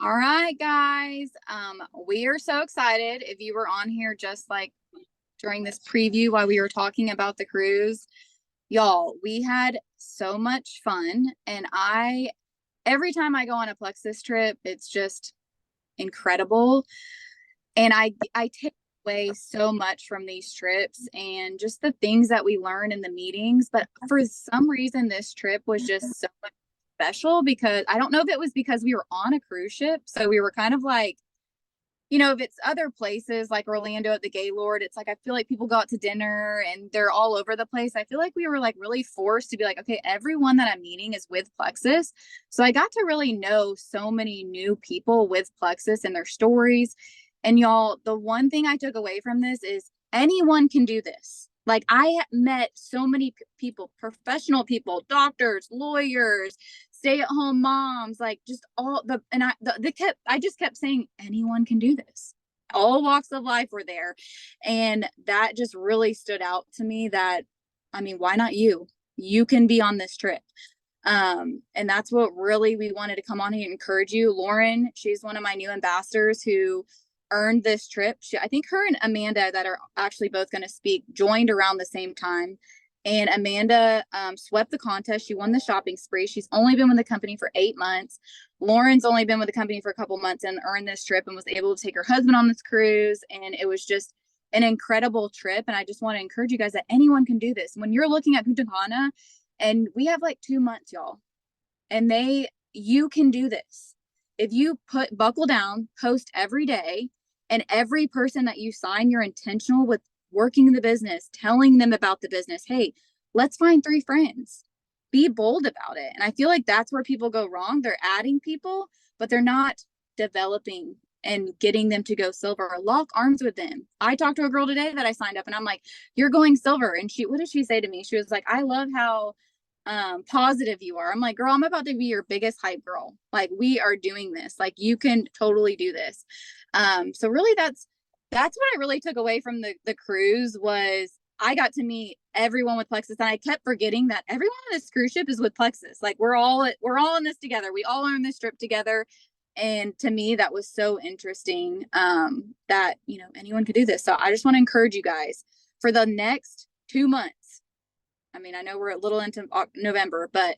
All right, guys. We are so excited. If you were on here just like during this preview while we were talking about the cruise, y'all, we had so much fun. And every time I go on a Plexus trip, it's just incredible. And I take away so much from these trips and just the things that we learn in the meetings. But for some reason, this trip was just so much special because I don't know if it was because we were on a cruise ship. So we were kind of like, if it's other places like Orlando at the Gaylord, it's like I feel like people go out to dinner and they're all over the place. I feel like we were like really forced to be like, okay, everyone that I'm meeting is with Plexus. So I got to really know so many new people with Plexus and their stories. And y'all, the one thing I took away from this is anyone can do this. Like I met so many people, professional people, doctors, lawyers, stay-at-home moms, like just all I just kept saying anyone can do this. All walks of life were there. And that just really stood out to me that, I mean, why not you? You can be on this trip. And that's what really we wanted to come on here and encourage you. Lauren, she's one of my new ambassadors who earned this trip. I think her and Amanda that are actually both going to speak joined around the same time. And Amanda swept the contest. She won the shopping spree. She's only been with the company for 8 months. Lauren's only been with the company for a couple months and earned this trip and was able to take her husband on this cruise. And it was just an incredible trip. And I just want to encourage you guys that anyone can do this. When you're looking at Punta Cana, and we have like 2 months, y'all, and you can do this. If you buckle down, post every day, and every person that you sign, you're intentional with working in the business, telling them about the business. Hey, let's find 3 friends. Be bold about it. And I feel like that's where people go wrong. They're adding people, but they're not developing and getting them to go silver. Lock arms with them. I talked to a girl today that I signed up and I'm like, you're going silver. And what did she say to me? She was like, I love how positive you are. I'm like, girl, I'm about to be your biggest hype girl. Like we are doing this. Like you can totally do this. So really that's what I really took away from the cruise was I got to meet everyone with Plexus, and I kept forgetting that everyone on this cruise ship is with Plexus. Like we're all in this together. We all are in this trip together. And to me, that was so interesting that, anyone could do this. So I just want to encourage you guys for the next 2 months. I mean, I know we're a little into November, but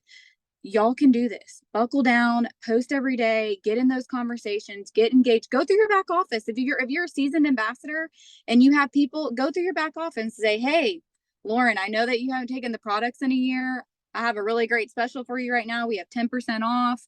y'all can do this. Buckle down, post every day, get in those conversations, get engaged, go through your back office. If you're a seasoned ambassador and you have people, go through your back office and say, hey, Lauren, I know that you haven't taken the products in a year. I have a really great special for you right now. We have 10% off.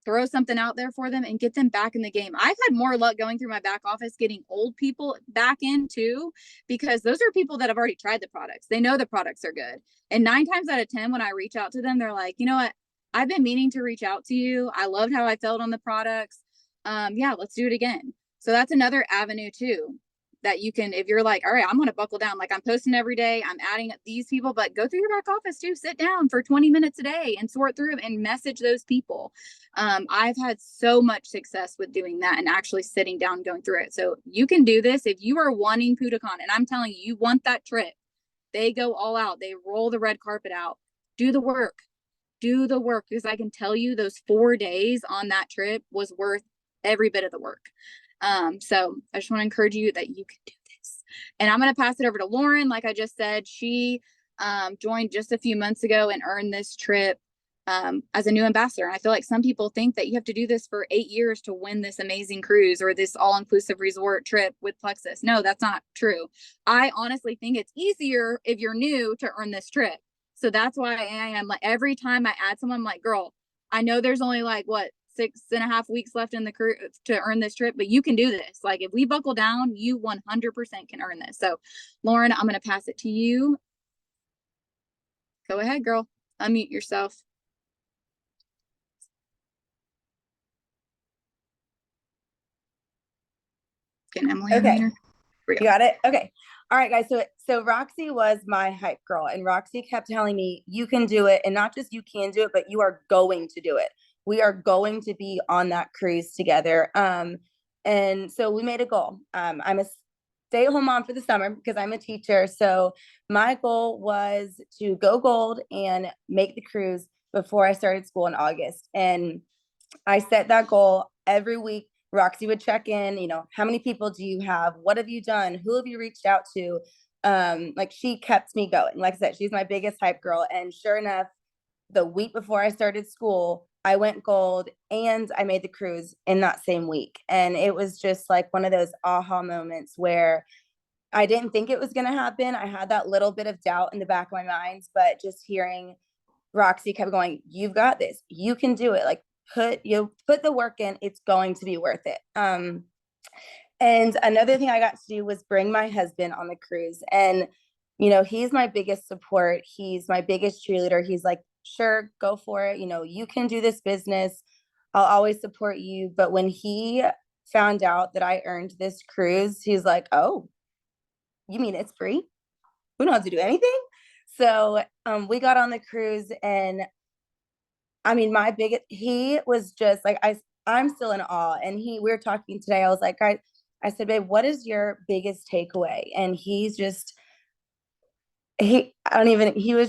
Throw something out there for them and get them back in the game. I've had more luck going through my back office, getting old people back in too, because those are people that have already tried the products. They know the products are good. And 9 times out of 10, when I reach out to them, they're like, you know what? I've been meaning to reach out to you. I loved how I felt on the products. Yeah, let's do it again. So that's another avenue too, that you can, if you're like, all right, I'm going to buckle down. Like I'm posting every day, I'm adding these people, but go through your back office too, sit down for 20 minutes a day and sort through and message those people. I've had so much success with doing that and actually sitting down and going through it. So you can do this if you are wanting Punta Cana, and I'm telling you, you want that trip. They go all out. They roll the red carpet out. Do the work. Do the work, because I can tell you those 4 days on that trip was worth every bit of the work. So I just want to encourage you that you can do this. And I'm going to pass it over to Lauren. Like I just said, she joined just a few months ago and earned this trip as a new ambassador. And I feel like some people think that you have to do this for 8 years to win this amazing cruise or this all-inclusive resort trip with Plexus. No, that's not true. I honestly think it's easier if you're new to earn this trip. So that's why I am like, every time I add someone, I'm like, girl, I know there's only like 6.5 weeks left in the cruise to earn this trip, but you can do this. Like if we buckle down, you 100% can earn this. So Lauren, I'm going to pass it to you. Go ahead, girl. Unmute yourself. Can Emily Okay. unmute her? You got it? Okay. All right, guys. So Roxy was my hype girl, and Roxy kept telling me, you can do it. And not just you can do it, but you are going to do it. We are going to be on that cruise together. And so we made a goal. I'm a stay-at-home mom for the summer because I'm a teacher. So my goal was to go gold and make the cruise before I started school in August. And I set that goal every week. Roxy would check in, how many people do you have? What have you done? Who have you reached out to? Like she kept me going. Like I said, she's my biggest hype girl. And sure enough, the week before I started school, I went gold and I made the cruise in that same week. And it was just like one of those aha moments where I didn't think it was going to happen. I had that little bit of doubt in the back of my mind, but just hearing Roxy kept going, you've got this, you can do it. Like put the work in, it's going to be worth it. And another thing I got to do was bring my husband on the cruise. And, he's my biggest support. He's my biggest cheerleader. He's like, sure, go for it. You can do this business. I'll always support you. But when he found out that I earned this cruise, he's like, oh, you mean it's free? We don't have to do anything. So we got on the cruise, and I mean, he was just like, I'm still in awe. And we were talking today. I was like, I said, babe, what is your biggest takeaway? And he was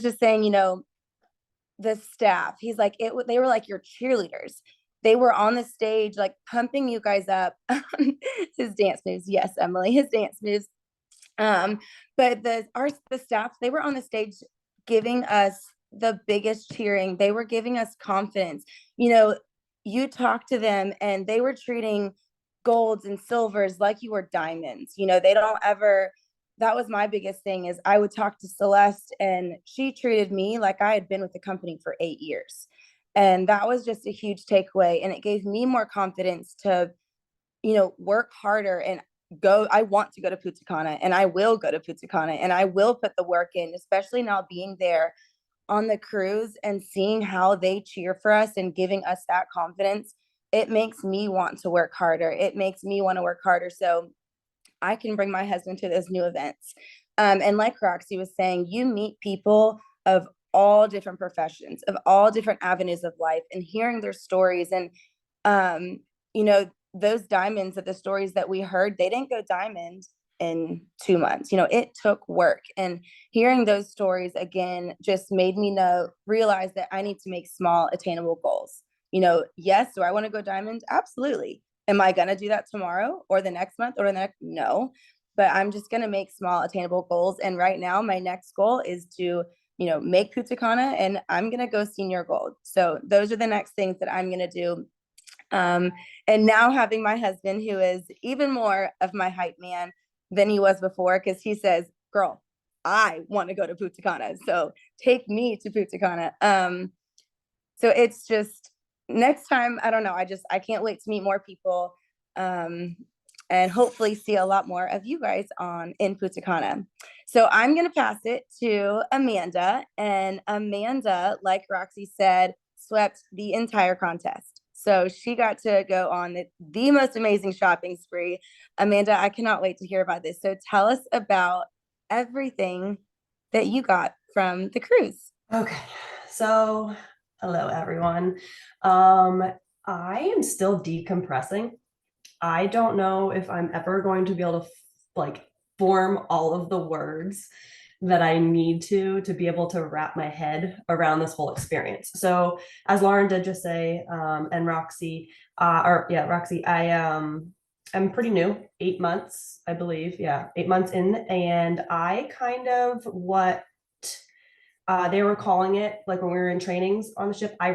just saying, the staff, he's like, they were like your cheerleaders. They were on the stage, like pumping you guys up. His dance moves. Yes, Emily, his dance moves. But the staff, they were on the stage giving us the biggest cheering. They were giving us confidence. You talk to them and they were treating golds and silvers like you were diamonds. They don't ever, that was my biggest thing is I would talk to Celeste and she treated me like I had been with the company for 8 years. And that was just a huge takeaway. And it gave me more confidence to, work harder and go. I want to go to Punta Cana and I will go to Punta Cana and I will put the work in, especially now being there on the cruise and seeing how they cheer for us and giving us that confidence. It makes me want to work harder. It makes me want to work harder. So I can bring my husband to those new events. And like Roxy was saying, you meet people of all different professions, of all different avenues of life, and hearing their stories. And, those diamonds of the stories that we heard, they didn't go diamond in 2 months. It took work. And hearing those stories again just made me realize that I need to make small, attainable goals. Yes, do I want to go diamond? Absolutely. Am I going to do that tomorrow or the next month or the next? No, but I'm just going to make small attainable goals. And right now my next goal is to, make Punta Cana, and I'm going to go senior gold. So those are the next things that I'm going to do. And now having my husband, who is even more of my hype man than he was before, because he says, girl, I want to go to Punta Cana. So take me to Punta Cana. So it's just, next time, I don't know. I can't wait to meet more people, and hopefully see a lot more of you guys in Punta Cana. So I'm going to pass it to Amanda, and Amanda, like Roxy said, swept the entire contest. So she got to go on the most amazing shopping spree. Amanda, I cannot wait to hear about this. So tell us about everything that you got from the cruise. Okay, so hello everyone. I am still decompressing. I don't know if I'm ever going to be able to form all of the words that I need to be able to wrap my head around this whole experience. So as Lauren did just say, and Roxy, Roxy, I'm pretty new, 8 months, I believe. Yeah, 8 months in. And I kind of they were calling it, like when we were in trainings on the ship, I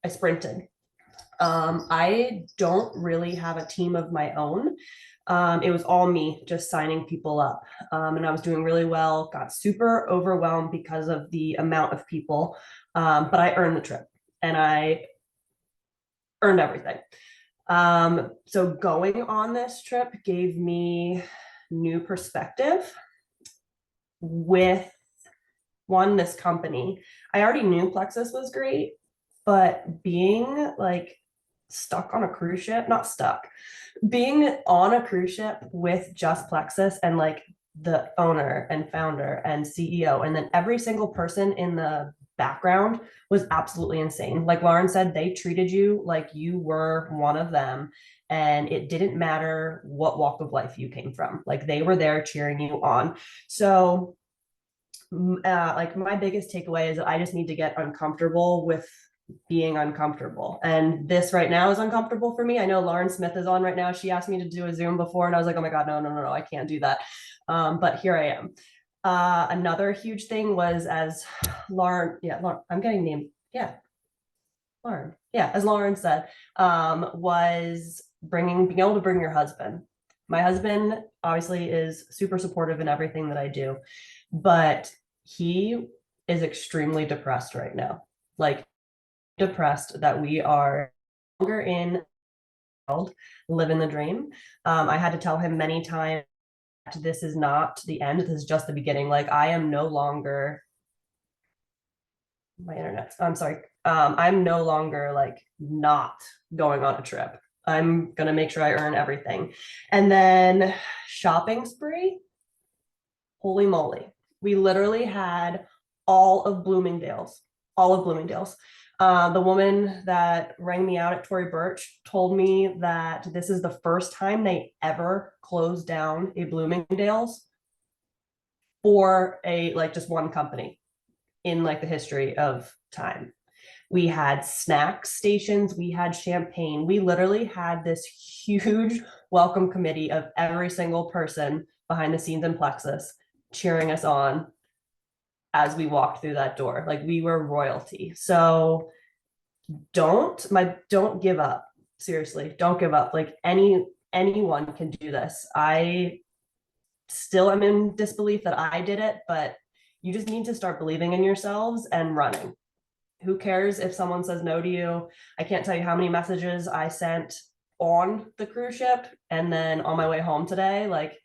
sprinted. I don't really have a team of my own. It was all me just signing people up. And I was doing really well, got super overwhelmed because of the amount of people. But I earned the trip and I earned everything. So going on this trip gave me new perspective with this company. I already knew Plexus was great, but being stuck on a cruise ship, not stuck, being on a cruise ship with just Plexus and the owner and founder and CEO, and then every single person in the background was absolutely insane. Like Lauren said, they treated you like you were one of them, and it didn't matter what walk of life you came from. They were there cheering you on. So my biggest takeaway is that I just need to get uncomfortable with being uncomfortable. And this right now is uncomfortable for me. I know Lauren Smith is on right now. She asked me to do a Zoom before, and I was like, oh my God, no, I can't do that. But here I am. Another huge thing was as Lauren, I'm getting named. Yeah. Lauren. Yeah. As Lauren said, was being able to bring your husband. My husband obviously is super supportive in everything that I do, but he is extremely depressed right now. Like, depressed that we are longer in living the dream. I had to tell him many times, this is not the end, this is just the beginning. Like, I am no longer I'm sorry. I'm no longer like not going on a trip. I'm gonna make sure I earn everything. And then shopping spree, holy moly. We literally had all of Bloomingdale's. The woman that rang me out at Tory Burch told me that this is the first time they ever closed down a Bloomingdale's for just one company in like the history of time. We had snack stations, we had champagne. We literally had this huge welcome committee of every single person behind the scenes in Plexus cheering us on as we walked through that door. Like, we were royalty. So don't give up. Seriously, don't give up. Like, anyone can do this. I still am in disbelief that I did it, but you just need to start believing in yourselves and running. Who cares if someone says no to you? I can't tell you how many messages I sent on the cruise ship and then on my way home today, like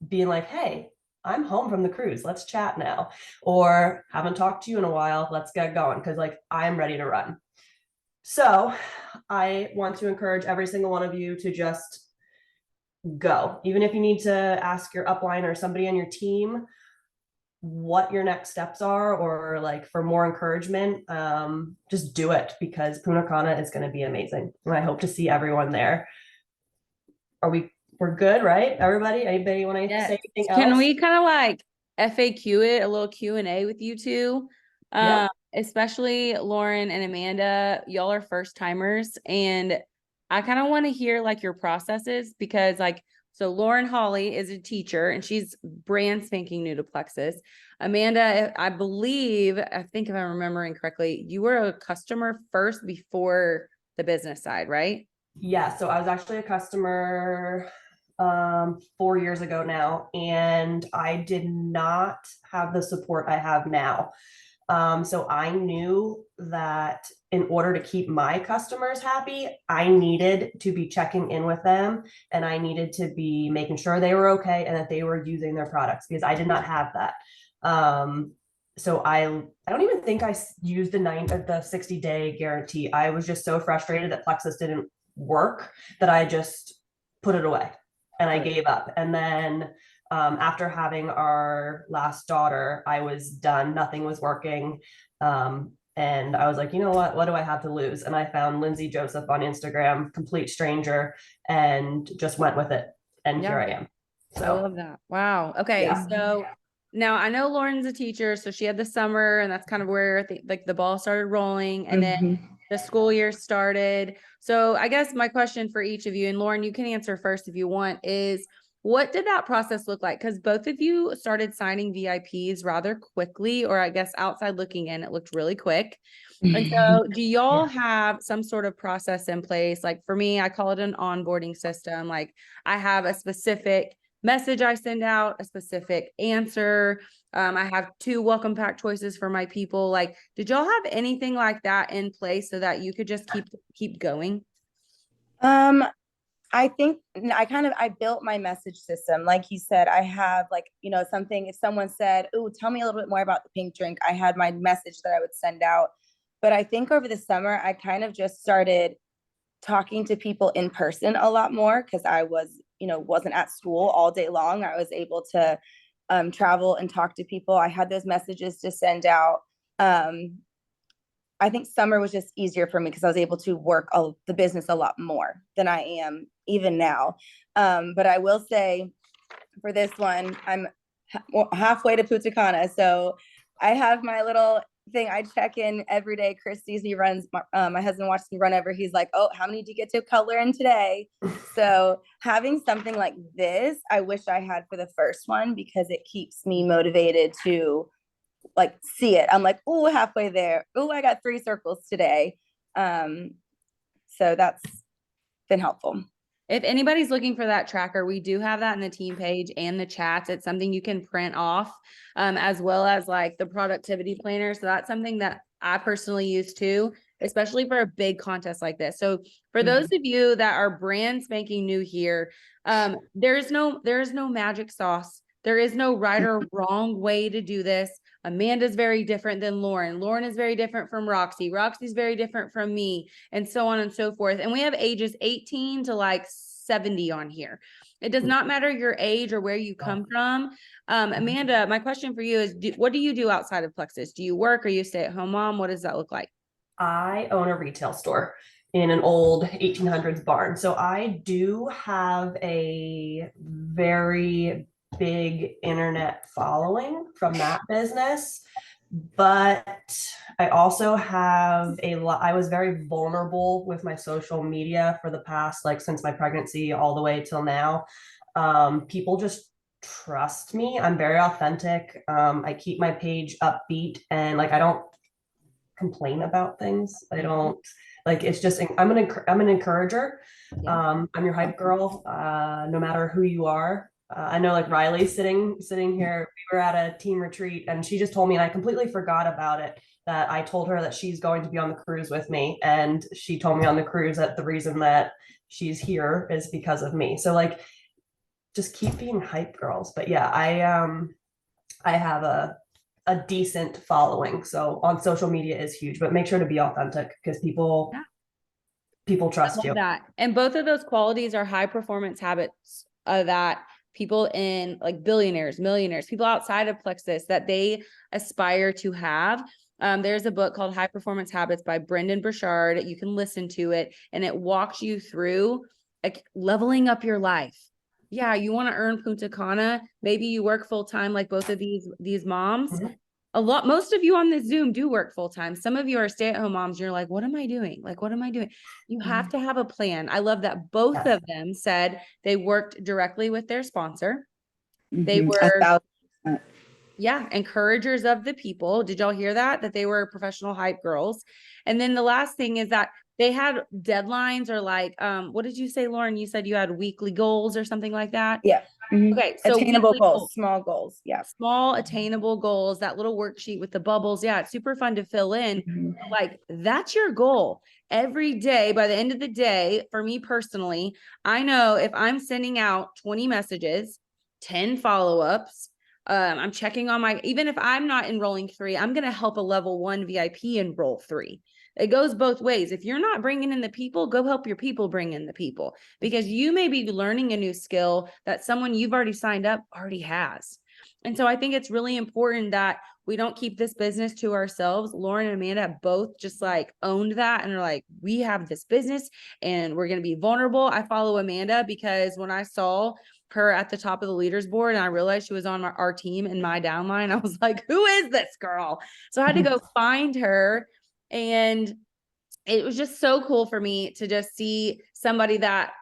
being like, hey, I'm home from the cruise. Let's chat now. Or haven't talked to you in a while. Let's get going. Cause like, I'm ready to run. So I want to encourage every single one of you to just go. Even if you need to ask your upline or somebody on your team what your next steps are, or like for more encouragement, just do it, because Punta Cana is going to be amazing. And I hope to see everyone there. We're good, right? Everybody, anybody want to Yes. say anything else? Can we kind of like FAQ it, a little Q&A with you two? Yep. Especially Lauren and Amanda, y'all are first timers, and I kind of want to hear like your processes, because like, so Lauren Holly is a teacher and she's brand spanking new to Plexus. Amanda, I think if I'm remembering correctly, you were a customer first before the business side, right? Yeah, so I was actually a customer 4 years ago now, and I did not have the support I have now. So I knew that in order to keep my customers happy, I needed to be checking in with them, and I needed to be making sure they were okay and that they were using their products, because I did not have that. So I don't even think I used the 60-day guarantee. I was just so frustrated that Plexus didn't work that I just put it away and I gave up. And then after having our last daughter, I was done. Nothing was working. And I was like, you know what do I have to lose? And I found Lindsay Joseph on Instagram, complete stranger, and just went with it. And here I am. I So love that. Wow. Okay. Yeah. So now I know Lauren's a teacher, so she had the summer, and that's kind of where the ball started rolling, and then the school year started. So I guess my question for each of you, and Lauren, you can answer first if you want, is what did that process look like? Because both of you started signing VIPs rather quickly, or I guess outside looking in, it looked really quick. And so do y'all have some sort of process in place? Like for me, I call it an onboarding system. Like I have a specific message I send out, a specific answer. I have 2 welcome pack choices for my people. Like, did y'all have anything like that in place so that you could just keep going? I think I built my message system. Like you said, I have something, if someone said, oh, tell me a little bit more about the pink drink, I had my message that I would send out. But I think over the summer, I kind of just started talking to people in person a lot more, because I wasn't at school all day long. I was able to travel and talk to people. I had those messages to send out. I think summer was just easier for me because I was able to work the business a lot more than I am even now. But I will say for this one, I'm halfway to Punta Cana. So I have my little thing. I check in every day. Chris sees me runs. My husband watches me run over. He's like, "Oh, how many did you get to color in today?" So having something like this, I wish I had for the first one, because it keeps me motivated to like see it. I'm like, "Oh, halfway there. Oh, I got 3 circles today." So that's been helpful. If anybody's looking for that tracker, we do have that in the team page and the chats. It's something you can print off, as well as like the productivity planner. So that's something that I personally use too, especially for a big contest like this. So for those of you that are brand spanking new here, there is no magic sauce. There is no right or wrong way to do this. Amanda's very different than Lauren. Lauren is very different from Roxy. Roxy's very different from me, and so on and so forth. And we have ages 18 to like 70 on here. It does not matter your age or where you come from. Amanda, my question for you is, what do you do outside of Plexus? Do you work? Or you stay at home mom? What does that look like? I own a retail store in an old 1800s barn. So I do have a very big internet following from that business, but I also have I was very vulnerable with my social media for the past, like since my pregnancy all the way till now. People just trust me. I'm very authentic. I keep my page upbeat, and like I don't complain about things. I don't like, it's just, I'm an encourager. I'm your hype girl, no matter who you are. I know like Riley sitting here, we were at a team retreat and she just told me, and I completely forgot about it, that I told her that she's going to be on the cruise with me. And she told me on the cruise that the reason that she's here is because of me. So like, just keep being hype girls. But yeah, I have a decent following. So on social media is huge, but make sure to be authentic, because people trust you. That. And both of those qualities are high performance habits that people in like billionaires, millionaires, people outside of Plexus that they aspire to have. There's a book called High Performance Habits by Brendan Burchard. You can listen to it, and it walks you through like leveling up your life. Yeah, you want to earn Punta Cana. Maybe you work full time like both of these moms. Most of you on this Zoom do work full time. Some of you are stay-at-home moms. You're like, what am I doing? Like, what am I doing? You have to have a plan. I love that both of them said they worked directly with their sponsor. They were, encouragers of the people. Did y'all hear that? That they were professional hype girls. And then the last thing is that they had deadlines, or like, what did you say, Lauren? You said you had weekly goals or something like that? Yeah. Okay. So attainable goals, small goals. Yeah. Small attainable goals, that little worksheet with the bubbles. Yeah. It's super fun to fill in. Like, that's your goal every day. By the end of the day, for me personally, I know if I'm sending out 20 messages, 10 follow-ups, I'm checking on even if I'm not enrolling 3, I'm going to help a level 1 VIP enroll 3. It goes both ways. If you're not bringing in the people, go help your people bring in the people, because you may be learning a new skill that someone you've already signed up already has. And so I think it's really important that we don't keep this business to ourselves. Lauren and Amanda both just like owned that and are like, we have this business and we're going to be vulnerable. I follow Amanda because when I saw her at the top of the leaders board and I realized she was on our team in my downline, I was like, who is this girl? So I had to go find her. And it was just so cool for me to just see somebody that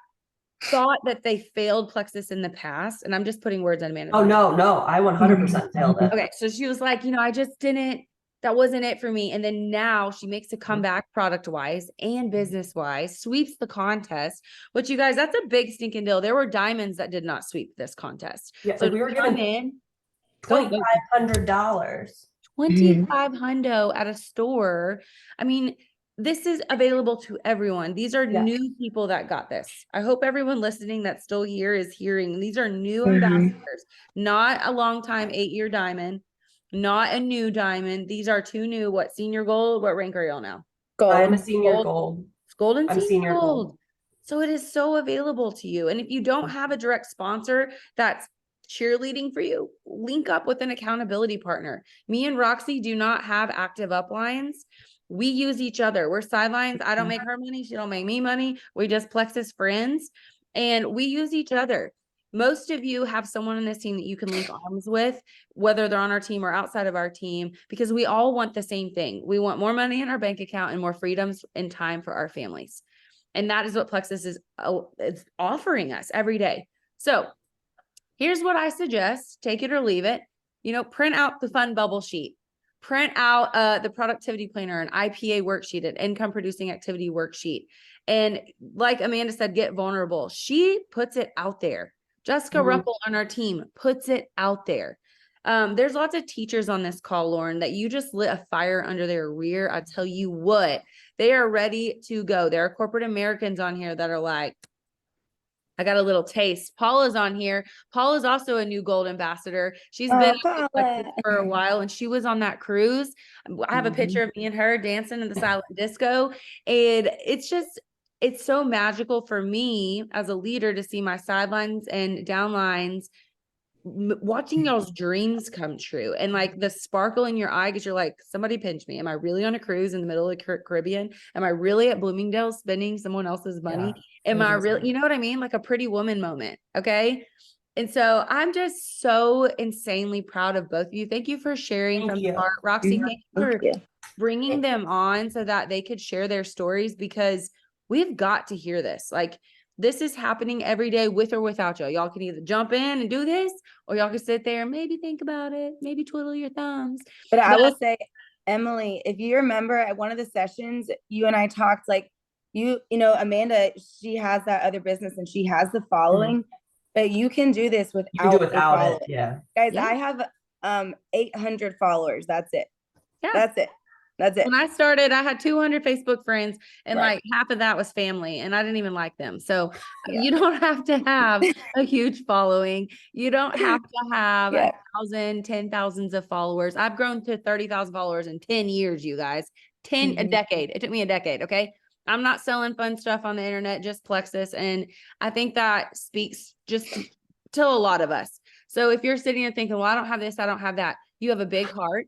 thought that they failed Plexus in the past. And I'm just putting words on Amanda. Oh, no, I 100% failed it. Okay. So she was like, I just didn't, that wasn't it for me. And then now she makes a comeback product wise and business wise, sweeps the contest, which you guys, that's a big stinking deal. There were diamonds that did not sweep this contest. Yeah, so we were given $2,500. 2,500 at a store. I mean, this is available to everyone. These are new people that got this. I hope everyone listening that's still here is hearing. These are new ambassadors, not a long time 8-year diamond, not a new diamond. These are 2 new, senior gold? What rank are y'all now? Gold. I'm a senior gold. Gold and senior gold. So it is so available to you. And if you don't have a direct sponsor that's cheerleading for you, link up with an accountability partner. Me and Roxy do not have active uplines. We use each other. We're sidelines. I don't make her money. She don't make me money. We just Plexus friends, and we use each other. most of you have someone on this team that you can link arms with, whether they're on our team or outside of our team, because we all want the same thing. We want more money in our bank account and more freedoms and time for our families. And that is what Plexus is offering us every day. So here's what I suggest. Take it or leave it. Print out the fun bubble sheet. Print out the productivity planner, an IPA worksheet, an income producing activity worksheet. And like Amanda said, get vulnerable. She puts it out there. Jessica Ruppel on our team puts it out there. There's lots of teachers on this call, Lauren, that you just lit a fire under their rear. I tell you what, they are ready to go. There are corporate Americans on here that are like, I got a little taste. Paula's on here. Paula's also a new gold ambassador. She's been for a while, and she was on that cruise. I have a picture of me and her dancing in the silent disco. And it's so magical for me as a leader to see my sidelines and downlines watching y'all's dreams come true, and like the sparkle in your eye because you're like, somebody pinch me. Am I really on a cruise in the middle of the Caribbean? Am I really at Bloomingdale's spending someone else's money? Am I really, you know what I mean? Like a Pretty Woman moment. Okay. And so I'm just so insanely proud of both of you. Thank you for sharing from the heart. Roxy, thank you for bringing them on so that they could share their stories, because we've got to hear this. Like, this is happening every day with or without y'all. Y'all can either jump in and do this, or y'all can sit there and maybe think about it, maybe twiddle your thumbs. But I will say, Emily, if you remember at one of the sessions, you and I talked like, Amanda, she has that other business and she has the following, but you can do this without, you can do without it. Yeah. Guys, I have 800 followers. That's it. Yeah. That's it. That's it. When I started, I had 200 Facebook friends, and like half of that was family, and I didn't even like them. So you don't have to have a huge following. You don't have to have 1,000, 10,000s of followers. I've grown to 30,000 followers in 10 years, you guys. A decade. It took me a decade. Okay. I'm not selling fun stuff on the internet, just Plexus. And I think that speaks just to a lot of us. So if you're sitting there thinking, well, I don't have this, I don't have that, you have a big heart.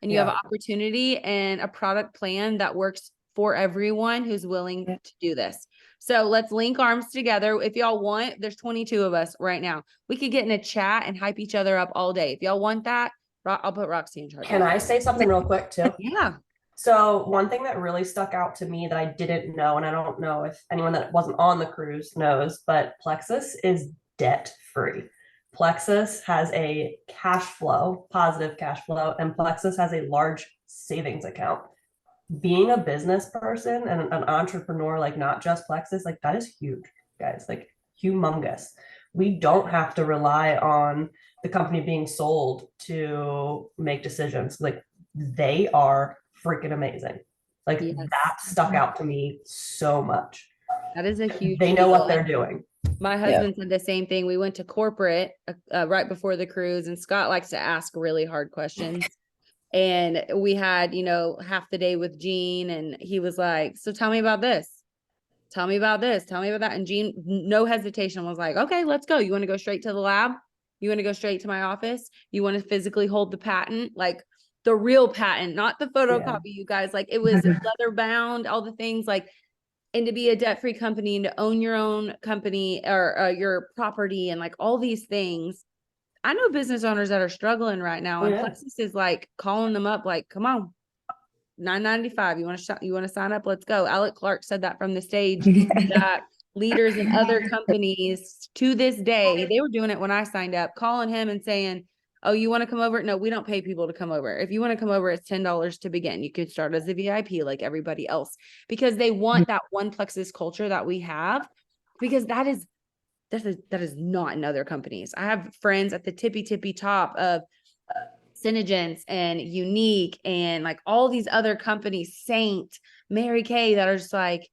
And you have an opportunity and a product plan that works for everyone who's willing to do this. So let's link arms together. If y'all want, there's 22 of us right now. We could get in a chat and hype each other up all day. If y'all want that, I'll put Roxy in charge. Can I say something real quick too? Yeah. So one thing that really stuck out to me that I didn't know, and I don't know if anyone that wasn't on the cruise knows, but Plexus is debt free. Plexus has a positive cash flow, and Plexus has a large savings account. Being a business person and an entrepreneur, like not just Plexus, like that is huge, guys, like humongous. We don't have to rely on the company being sold to make decisions. Like, they are freaking amazing. Like that stuck out to me so much. That is a huge They know what they're doing. My husband said the same thing. We went to corporate right before the cruise, and Scott likes to ask really hard questions. And we had, half the day with Gene, and he was like, so tell me about this. Tell me about this. Tell me about that. And Gene, no hesitation, was like, okay, let's go. You want to go straight to the lab? You want to go straight to my office? You want to physically hold the patent? Like the real patent, not the photocopy, you guys. Like, it was leather bound, all the things, like. And to be a debt-free company and to own your own company or your property and like all these things. I know business owners that are struggling right now, and Plexus is like calling them up, like, come on, $9.95. You want to sign up? Let's go. Alec Clark said that from the stage. That leaders in other companies to this day, they were doing it when I signed up, calling him and saying, oh, you want to come over? No, we don't pay people to come over. If you want to come over, it's $10 to begin. You could start as a VIP like everybody else, because they want that one Plexus culture that we have, because that is not in other companies. I have friends at the tippy top of Synergence and Unique and like all these other companies, Saint, Mary Kay, that are just like,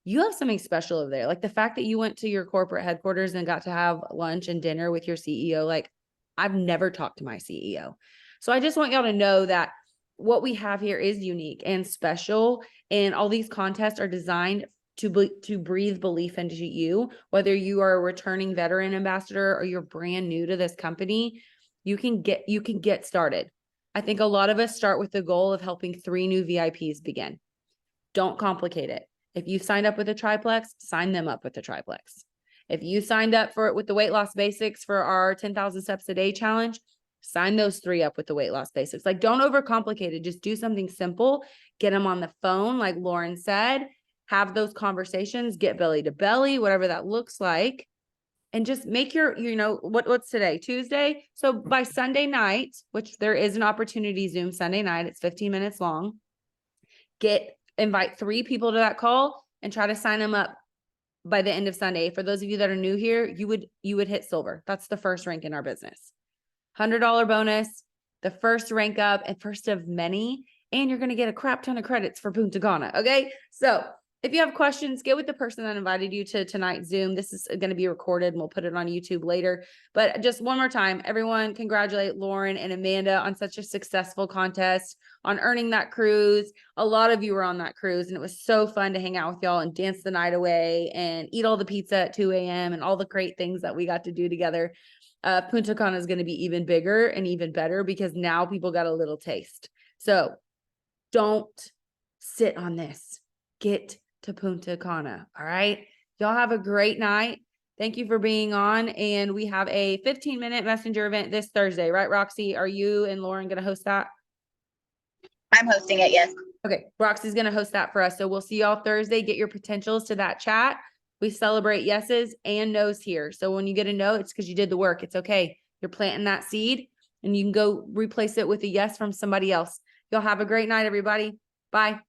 you have something special over there. Like the fact that you went to your corporate headquarters and got to have lunch and dinner with your CEO, like, I've never talked to my CEO. So I just want y'all to know that what we have here is unique and special. And all these contests are designed to breathe belief into you, whether you are a returning veteran ambassador or you're brand new to this company, you can get started. I think a lot of us start with the goal of helping 3 new VIPs begin. Don't complicate it. If you signed up with a triplex, sign them up with a triplex. If you signed up for it with the weight loss basics for our 10,000 steps a day challenge, sign those 3 up with the weight loss basics. Like, don't overcomplicate it. Just do something simple. Get them on the phone, like Lauren said, have those conversations, get belly to belly, whatever that looks like. And just make your, what's today? Tuesday. So by Sunday night, which there is an opportunity Zoom Sunday night, it's 15 minutes long. Invite 3 people to that call and try to sign them up by the end of Sunday. For those of you that are new here, you would hit silver. That's the first rank in our business. $100 bonus, the first rank up and first of many. And you're going to get a crap ton of credits for Punta Cana. Okay. So if you have questions, get with the person that invited you to tonight's Zoom. This is going to be recorded and we'll put it on YouTube later. But just one more time, everyone congratulate Lauren and Amanda on such a successful contest, on earning that cruise. A lot of you were on that cruise and it was so fun to hang out with y'all and dance the night away and eat all the pizza at 2 a.m. and all the great things that we got to do together. Punta Cana is going to be even bigger and even better because now people got a little taste. So don't sit on this. Get to Punta Cana. All right. Y'all have a great night. Thank you for being on. And we have a 15-minute messenger event this Thursday, right, Roxy? Are you and Lauren going to host that? I'm hosting it, yes. Okay. Roxy's going to host that for us. So we'll see y'all Thursday. Get your potentials to that chat. We celebrate yeses and nos here. So when you get a no, it's because you did the work. It's okay. You're planting that seed and you can go replace it with a yes from somebody else. Y'all have a great night, everybody. Bye.